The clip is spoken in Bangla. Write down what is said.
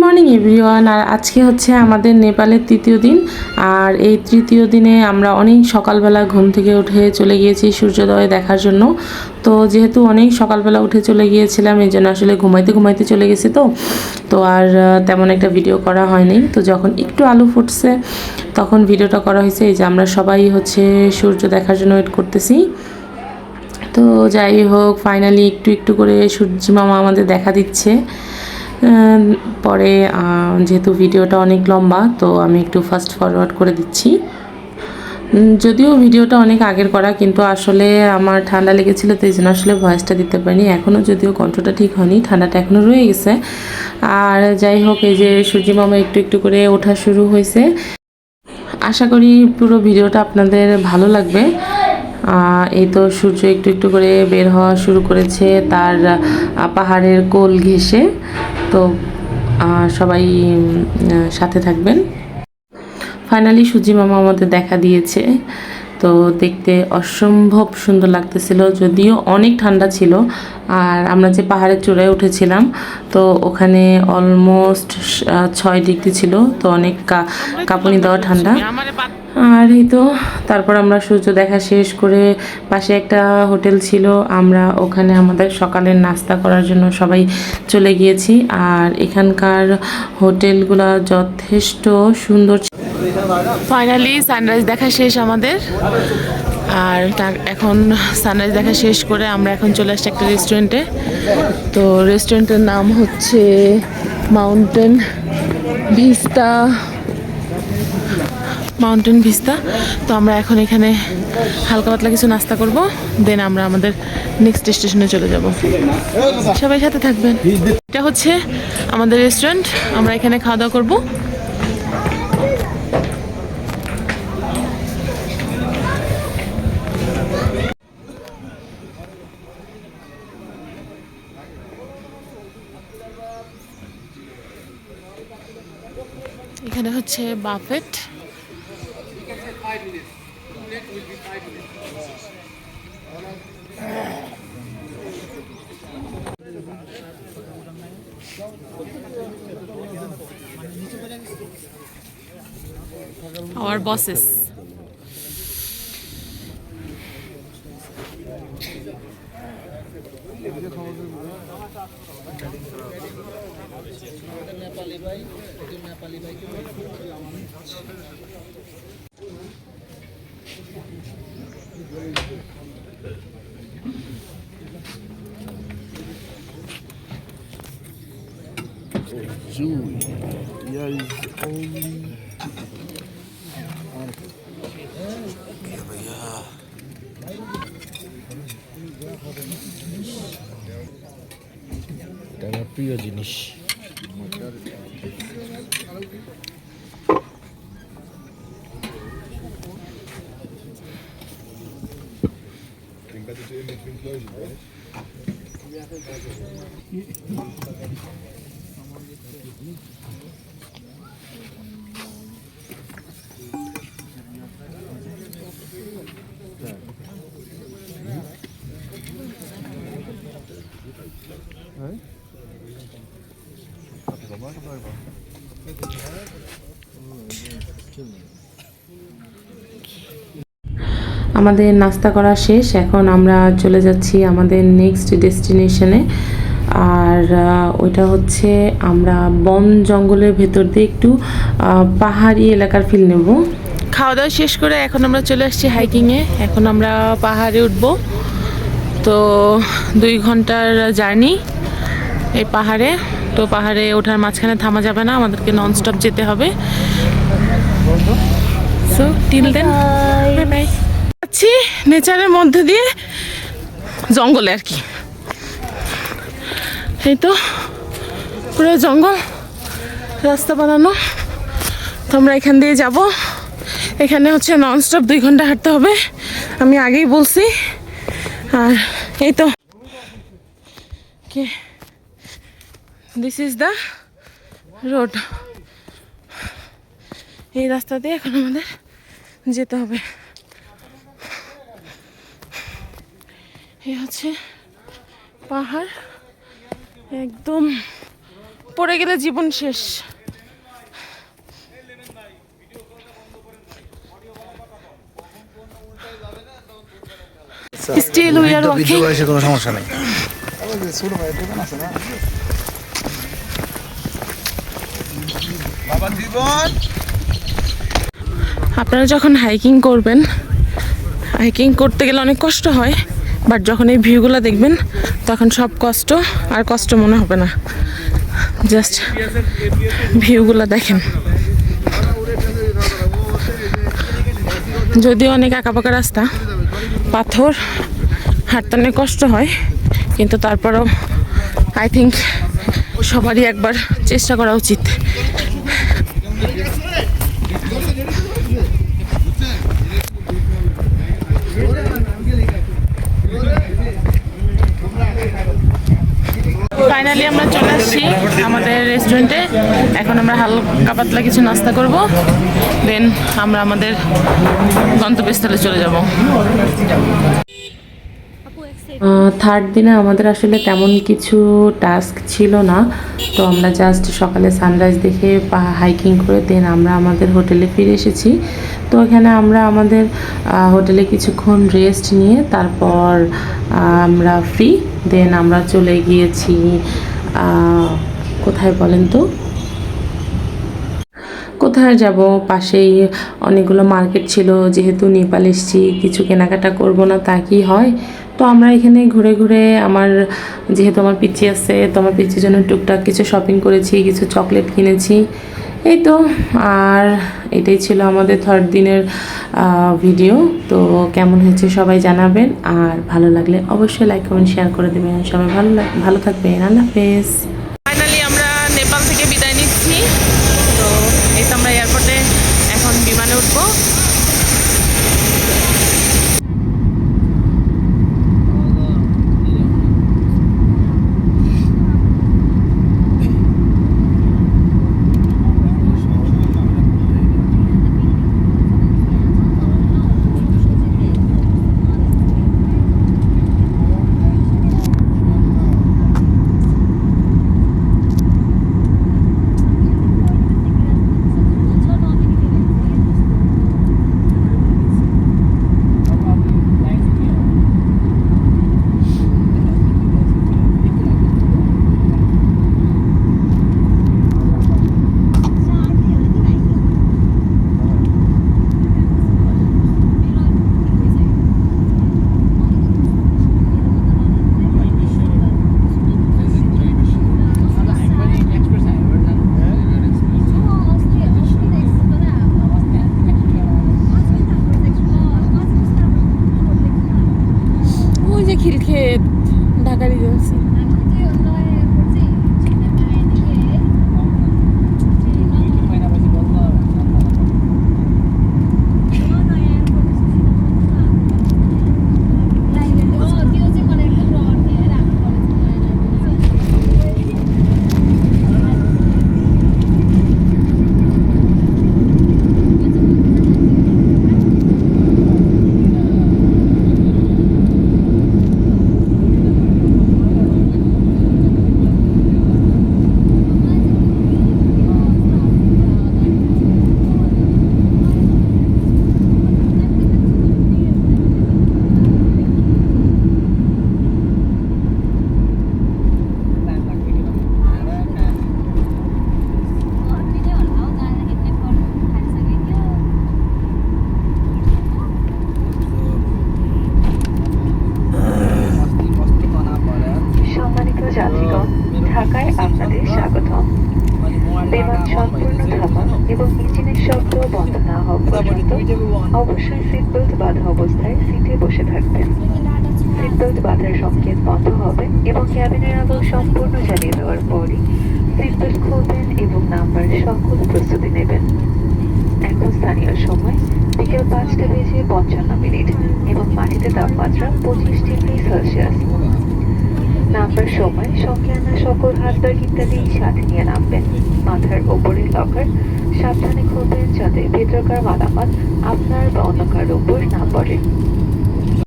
Morning everyone. আর আজকে হচ্ছে আমাদের নেপালের তৃতীয় দিন। আর এই তৃতীয় দিনে আমরা অনেক সকালবেলা ঘুম থেকে উঠে চলে গিয়েছি সূর্যোদয় দেখার জন্য। তো যেহেতু অনেক সকালবেলা উঠে চলে গিয়েছিলাম, এই জন্য আসলে ঘুমাইতে ঘুমাইতে চলে গেছি। তো আর তেমন একটা ভিডিও করা হয়নি। তো যখন একটু আলো ফুটছে তখন ভিডিওটা করা হয়েছে। এই যে আমরা সবাই হচ্ছে সূর্য দেখার জন্য ওয়েট করতেছি। তো যাই হোক, ফাইনালি একটু একটু করে সূর্য মামা আমাদের দেখা দিচ্ছে। পরে যেহেতু ভিডিওটা অনেক লম্বা, তো আমি একটু ফাস্ট ফরওয়ার্ড করে দিচ্ছি। যদিও ভিডিওটা অনেক আগের করা, কিন্তু আসলে আমার ঠান্ডা লেগেছিল, তো এই জন্য আসলে ভয়েসটা দিতে পারিনি। এখনও যদিও কণ্ঠটা ঠিক হয়নি, ঠান্ডাটা এখনও রয়ে গেছে। আর যাই হোক, এই যে সূর্য মামা একটু একটু করে ওঠা শুরু হয়েছে। আশা করি পুরো ভিডিওটা আপনাদের ভালো লাগবে। এই তো সূর্য একটু একটু করে বের হওয়া শুরু করেছে তার পাহাড়ের কোল ঘেঁষে। তো সবাই সাথে থাকবেন। ফাইনালি সূর্য মামা আমাদের দেখা দিয়েছে। তো দেখতে অসম্ভব সুন্দর লাগতেছিল, যদিও অনেক ঠান্ডা ছিল। আর আমরা যে পাহাড়ের চূড়ায় উঠেছিলাম, তো ওখানে অলমোস্ট 6 ডিগ্রি ছিল, তো অনেক কাঁপুনি দেওয়া ঠান্ডা। আর এই তো তারপর আমরা সূর্য দেখা শেষ করে পাশে একটা হোটেল ছিল, আমরা ওখানে আমাদের সকালের নাস্তা করার জন্য সবাই চলে গিয়েছি। আর এখানকার হোটেলগুলো যথেষ্ট সুন্দর। ফাইনালি সানরাইজ দেখা শেষ আমাদের। আর এখন সানরাইজ দেখা শেষ করে আমরা এখন চলে আসছি একটা রেস্টুরেন্টে। তো রেস্টুরেন্টের নাম হচ্ছে মাউন্টেন ভিস্তা। তো আমরা এখন এখানে হালকা পাতলা কিছু নাস্তা করব, দেন আমরা আমাদের নেক্সট স্টেশনে চলে যাব। সবাই সাথে থাকবেন। এটা হচ্ছে আমাদের রেস্টুরেন্ট, আমরা এখানে খাওয়া দাওয়া করবো। এখানে হচ্ছে buffet. Our bosses. Jewelry. Yeah, is only. এটা আমার প্রিয় জিনিস। আমাদের নাস্তা করা শেষ, এখন আমরা চলে যাচ্ছি আমাদের নেক্সট ডেস্টিনেশনে। আর ওইটা হচ্ছে আমরা বন জঙ্গলের ভেতর দিয়ে একটু পাহাড়ি এলাকার ফিল নেব। খাওয়া দাওয়া শেষ করে এখন আমরা চলে আসছি হাইকিংয়ে। এখন আমরা পাহাড়ে উঠব। তো 2 ঘন্টার জার্নি এই পাহাড়ে। তো পাহাড়ে ওঠার মাঝখানে থামা যাবে না, আমাদেরকে ননস্টপ যেতে হবে। So till then bye bye. যাচ্ছি নেচারের মধ্যে দিয়ে, জঙ্গলে আর কি। এই তো পুরো জঙ্গল, রাস্তা বানানো। তো আমরা এখান দিয়ে যাব। এখানে হচ্ছে ননস্টপ 2 ঘন্টা হাঁটতে হবে, আমি আগেই বলছি। আর এই তো দিস ইজ দ্য রোড। এই রাস্তা দিয়ে এখন আমাদের যেতে হবে। এই হচ্ছে পাহাড়, একদম পড়ে গেলে জীবন শেষ। Still we are walking. কোনো সমস্যা নেই। বাবা জীবন আপনারা যখন হাইকিং করবেন, হাইকিং করতে গেলে অনেক কষ্ট হয়, বাট যখন এই ভিউগুলো দেখবেন তখন সব কষ্ট আর কষ্ট মনে হবে না। জাস্ট ভিউগুলো দেখেন। যদিও অনেক আঁকাবাঁকা রাস্তা, পাথর, হাঁটতে অনেক কষ্ট হয়, কিন্তু তারপরেও আই থিঙ্ক সবারই একবার চেষ্টা করা উচিত। ফাইনালি আমরা চলে আসছি আমাদের রেস্টুরেন্টে। এখন আমরা হালকা পাতলা কিছু নাস্তা করব, দেন আমরা আমাদের গন্তব্যস্থলে চলে যাব। থার্ড দিনে আমাদের আসলে তেমন কিছু টাস্ক ছিল না, তো আমরা জাস্ট সকালে সানরাইজ দেখে হাইকিং করে দেন আমরা আমাদের হোটেলে ফিরে এসেছি। তো এখানে আমরা আমাদের হোটেলে কিছুক্ষণ রেস্ট নিয়ে তারপর আমরা ফ্রি, দেন আমরা চলে গিয়েছি কোথায় বলেন তো, কোথায় যাব, পাশেই অনেকগুলো মার্কেট ছিল। যেহেতু নেপাল এসেছি, কিছু কেনাকাটা করব না তা কি হয়, তো আমরা এখানে ঘুরে ঘুরে যেহেতু আমার পিচ্চি আছে, তো আমার পিচ্চির জন্য টুকটাক কিছু শপিং করেছি, কিছু চকলেট কিনেছি, এই তো। আর এটাই ছিল আমাদের থার্ড দিনের ভিডিও। তো কেমন হয়েছে সবাই জানাবেন, আর ভালো লাগলে অবশ্যই লাইক কমেন্ট শেয়ার করে দেবেন। সবাই ভালো থাকবেন। আল্লাহ হাফেজ। ফাইনালি আমরা নেপাল থেকে বিদায় নিচ্ছি। তো এই তো আমরা এয়ারপোর্টে এখন বিমানে উঠবো। খিলক্ষেত ঢাকা রিজেন্সি। ঢাকায় আপনাদের স্বাগতম। বিমান সম্পূর্ণ থামা এবং ইঞ্জিনের শব্দ বন্ধ না হওয়া পর্যন্ত অবশ্যই সিট বেল্ট বাঁধা অবস্থায় সিটে বসে থাকবেন। সিট বেল্ট বাঁধার সংকেত বন্ধ হবে এবং ক্যাবিনের আলো সম্পূর্ণ জ্বালিয়ে দেওয়ার পরই সিট বেল্ট খুলবেন এবং নাম্বার সকল প্রস্তুতি নেবেন। এখন স্থানীয় সময় বিকেল 5:55 এবং মাটিতে তাপমাত্রা 25 ডিগ্রি সেলসিয়াস। নামবার সময় সঙ্গে আনা সকল হাতব্যাগ ইত্যাদি সাথে নিয়ে নামবেন। মাথার ওপরে লকার সাবধানে খুলবেন যাতে ভেতরকার মালামাল আপনার বা অন্য কারোর উপর না পড়ে।